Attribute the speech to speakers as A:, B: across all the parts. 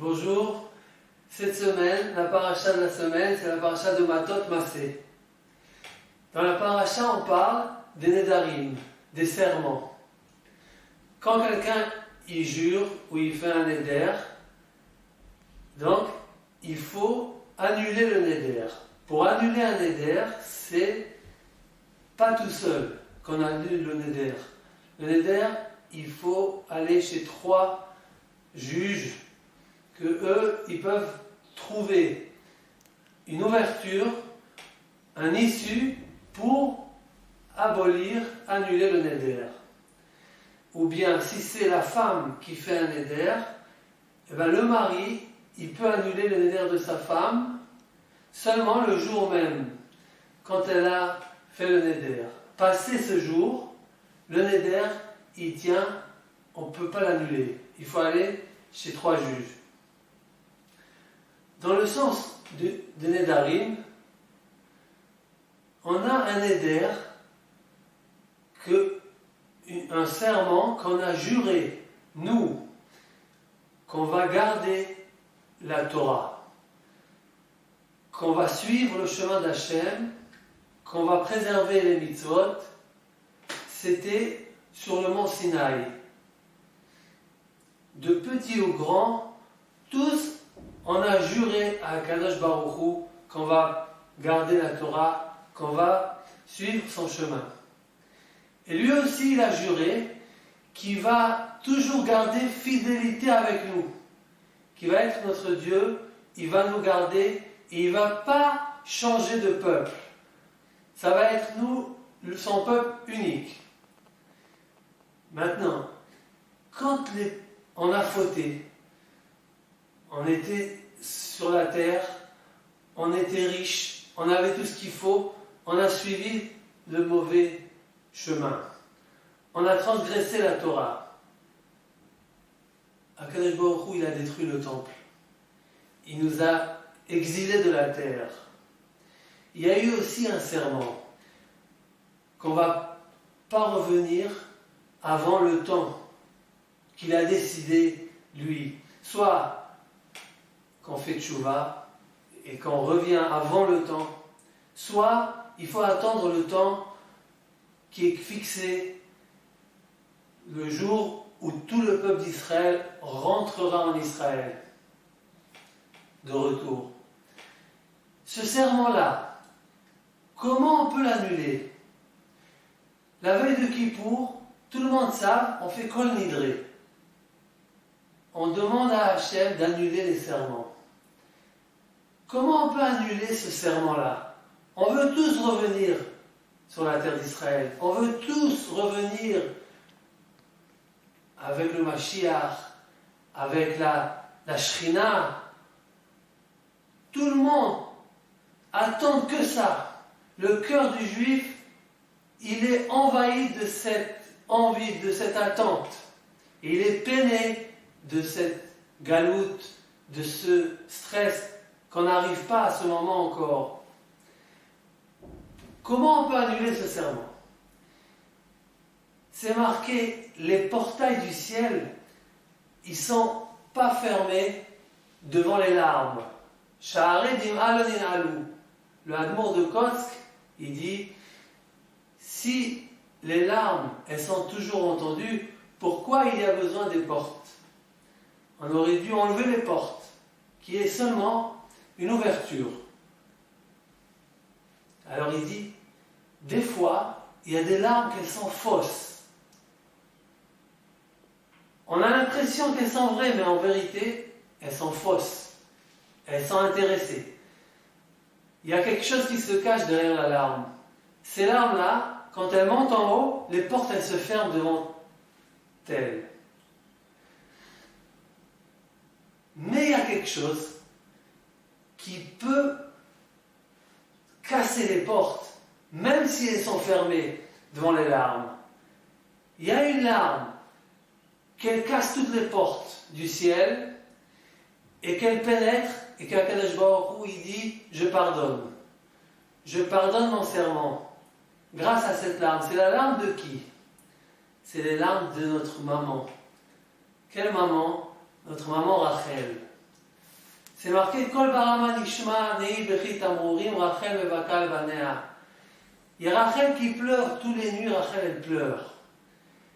A: Bonjour, cette semaine, la paracha de la semaine, c'est la paracha de Matot Massé. Dans la paracha, on parle des Nedarim, des serments. Quand quelqu'un y jure ou il fait un Neder, donc il faut annuler le Neder. Pour annuler un Neder, c'est pas tout seul qu'on annule le Neder. Le Neder, il faut aller chez 3 juges que eux, ils peuvent trouver une ouverture, un issue pour abolir, annuler le Neder. Ou bien, si c'est la femme qui fait un Neder, eh bien, le mari, il peut annuler le Neder de sa femme seulement le jour même, quand elle a fait le Neder. Passé ce jour, le Neder, il tient, on ne peut pas l'annuler. Il faut aller chez 3 juges. Dans le sens de Nedarim, on a un Neder, un serment qu'on a juré, nous, qu'on va garder la Torah, qu'on va suivre le chemin d'Hachem, qu'on va préserver les mitzvot. C'était sur le mont Sinaï. De petits ou grands, tous, on a juré à Kadosh Baruch Hu qu'on va garder la Torah, qu'on va suivre son chemin. Et lui aussi, il a juré qu'il va toujours garder fidélité avec nous, qu'il va être notre Dieu, il va nous garder et il ne va pas changer de peuple. Ça va être nous, son peuple unique. Maintenant, quand on a fauté, on était sur la terre, on était riche, on avait tout ce qu'il faut, on a suivi le mauvais chemin. On a transgressé la Torah. Akadosh Baruch Hu, il a détruit le temple. Il nous a exilés de la terre. Il y a eu aussi un serment qu'on ne va pas revenir avant le temps qu'il a décidé, lui. Soit qu'on fait tchouva et qu'on revient avant le temps, soit il faut attendre le temps qui est fixé, le jour où tout le peuple d'Israël rentrera en Israël, de retour. Ce serment-là, comment on peut l'annuler? La veille de Kippour, tout le monde sait, on fait Kol Nidré. On demande à Hachem d'annuler les serments. Comment on peut annuler ce serment-là? On veut tous revenir sur la terre d'Israël. On veut tous revenir avec le Mashiach, avec la Shrina. Tout le monde attend que ça. Le cœur du Juif, il est envahi de cette envie, de cette attente. Et il est peiné de cette galoute, de ce stress qu'on n'arrive pas à ce moment encore. Comment on peut annuler ce serment? C'est marqué, les portails du ciel, ils ne sont pas fermés devant les larmes. Sha'aredim alonin alou. Le Hadmour de Kotsk, il dit, si les larmes, elles sont toujours entendues, pourquoi il y a besoin des portes? On aurait dû enlever les portes, qui est seulement une ouverture. Alors il dit, des fois, il y a des larmes qui sont fausses. On a l'impression qu'elles sont vraies, mais en vérité, elles sont fausses. Elles sont intéressées. Il y a quelque chose qui se cache derrière la larme. Ces larmes-là, quand elles montent en haut, les portes, elles se ferment devant elles. Mais il y a quelque chose qui peut casser les portes, même si elles sont fermées devant les larmes. Il y a une larme qu'elle casse toutes les portes du ciel et qu'elle pénètre et qu'Akadosh Baruch Hu, il dit « Je pardonne. Je pardonne mon serment. » Grâce à cette larme. C'est la larme de qui? C'est les larmes de notre maman. Quelle maman? Notre maman Rachel. C'est marqué Kol barama nishma nei bechit amurim Rachel mevakal banea. Il y a Rachel qui pleure tous les nuits. Rachel, elle pleure.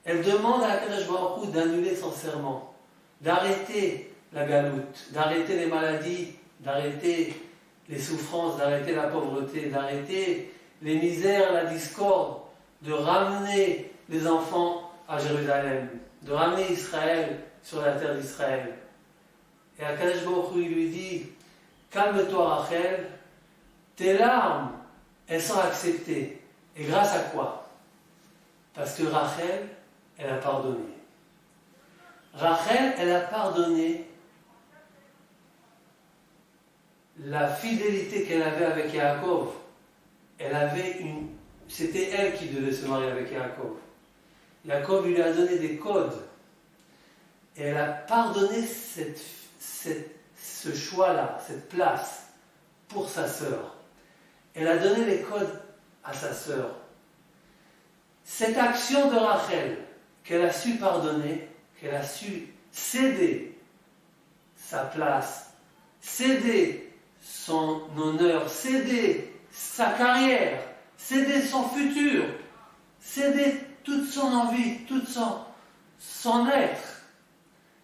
A: Elle demande à Akadosh Baruch Hu d'annuler son serment, d'arrêter la galoute, d'arrêter les maladies, d'arrêter les souffrances, d'arrêter la pauvreté, d'arrêter les misères, la discorde, de ramener les enfants à Jérusalem, de ramener Israël sur la terre d'Israël. Et Akadosh Baruch Hu lui dit, calme-toi Rachel, tes larmes, elles sont acceptées. Et grâce à quoi? Parce que Rachel, elle a pardonné. Rachel, elle a pardonné la fidélité qu'elle avait avec Yaakov. C'était elle qui devait se marier avec Yaakov. Yaakov lui a donné des codes. Et elle a pardonné ce choix-là, cette place pour sa sœur. Elle a donné les codes à sa sœur. Cette action de Rachel, qu'elle a su pardonner, qu'elle a su céder sa place, céder son honneur, céder sa carrière, céder son futur, céder toute son envie, tout son être,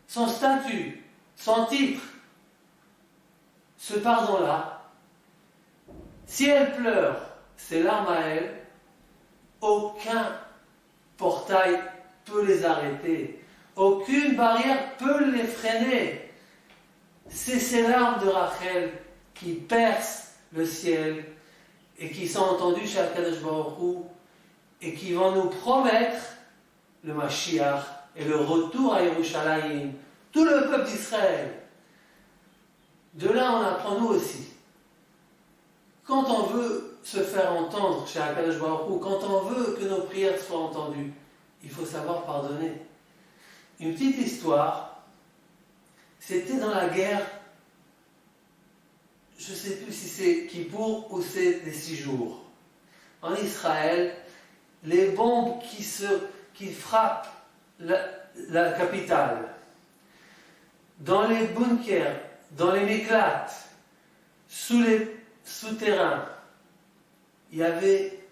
A: son statut, son titre. Ce pardon-là, si elle pleure ses larmes à elle, aucun portail peut les arrêter. Aucune barrière peut les freiner. C'est ces larmes de Rachel qui percent le ciel et qui sont entendues chez Akadosh Baruch Hu et qui vont nous promettre le Mashiach et le retour à Yerushalayim. Tout le peuple d'Israël. De là, on apprend nous aussi. Quand on veut se faire entendre chez Akadosh Baruch Hu, quand on veut que nos prières soient entendues, il faut savoir pardonner. Une petite histoire, c'était dans la guerre, je ne sais plus si c'est Kippour ou c'est les 6 jours. En Israël, les bombes qui frappent la capitale, dans les bunkers, dans les méclates, sous les souterrains, il y avait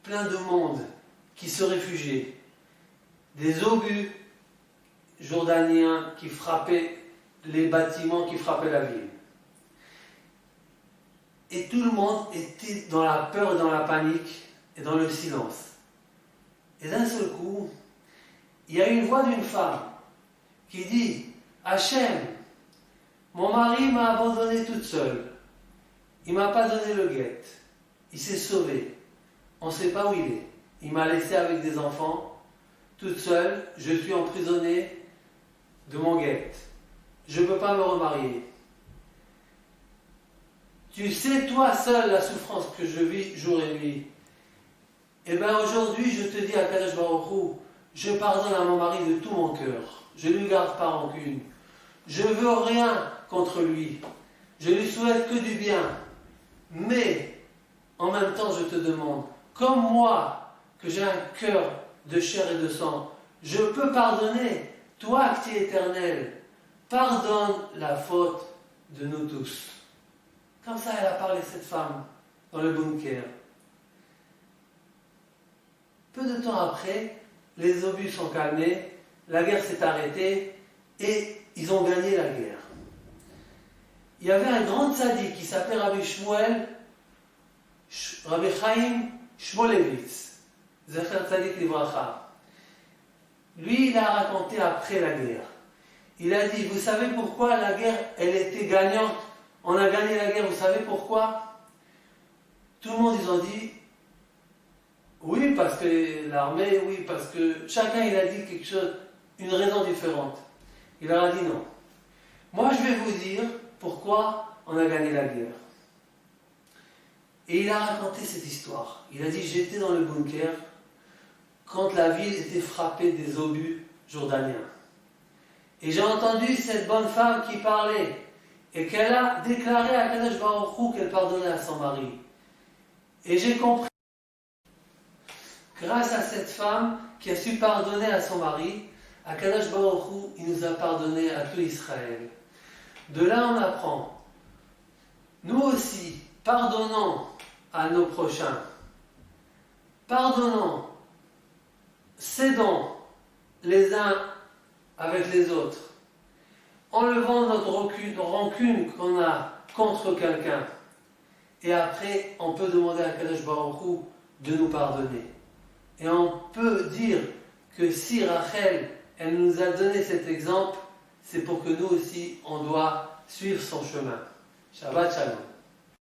A: plein de monde qui se réfugiait. Des obus jordaniens qui frappaient les bâtiments, qui frappaient la ville. Et tout le monde était dans la peur et dans la panique et dans le silence. Et d'un seul coup, il y a une voix d'une femme qui dit « Hachem, mon mari m'a abandonnée toute seule. Il ne m'a pas donné le guet. Il s'est sauvé. On ne sait pas où il est. Il m'a laissé avec des enfants, toute seule. Je suis emprisonnée de mon guet. Je ne peux pas me remarier. Tu sais, toi seul, la souffrance que je vis jour et nuit. Eh bien, aujourd'hui, je te dis à Kadosh Baruch Hu, je pardonne à mon mari de tout mon cœur. Je ne lui garde pas rancune. Je ne veux rien contre lui. Je lui souhaite que du bien. Mais, en même temps, je te demande, comme moi, que j'ai un cœur de chair et de sang, je peux pardonner. Toi qui es éternel, pardonne la faute de nous tous. Comme ça, elle a parlé, cette femme, dans le bunker. Peu de temps après, les obus sont calmés, la guerre s'est arrêtée et ils ont gagné la guerre. Il y avait un grand tzaddik qui s'appelait Rabbi Chaim Shmolevitz, Zecher Tzadik Livracha. Lui, il a raconté après la guerre. Il a dit, vous savez pourquoi la guerre, elle était gagnante? On a gagné la guerre, vous savez pourquoi? Tout le monde, ils ont dit, oui, parce que l'armée, oui, parce que chacun, il a dit quelque chose, une raison différente. Il leur a dit non. Moi, je vais vous dire pourquoi on a gagné la guerre. Et il a raconté cette histoire. Il a dit, j'étais dans le bunker quand la ville était frappée des obus jordaniens. Et j'ai entendu cette bonne femme qui parlait et qu'elle a déclaré à Kadosh Baruch Hu qu'elle pardonnait à son mari. Et j'ai compris, grâce à cette femme qui a su pardonner à son mari, à Kadosh Baruch Hu, il nous a pardonné à tout Israël. De là, on apprend nous aussi, pardonnons à nos prochains, pardonnons, cédons les uns avec les autres, enlevons notre rancune qu'on a contre quelqu'un. Et après, on peut demander à Kadosh Baruch Hu de nous pardonner. Et on peut dire que si Rachel, elle nous a donné cet exemple, c'est pour que nous aussi, on doit suivre son chemin. Shabbat Shalom.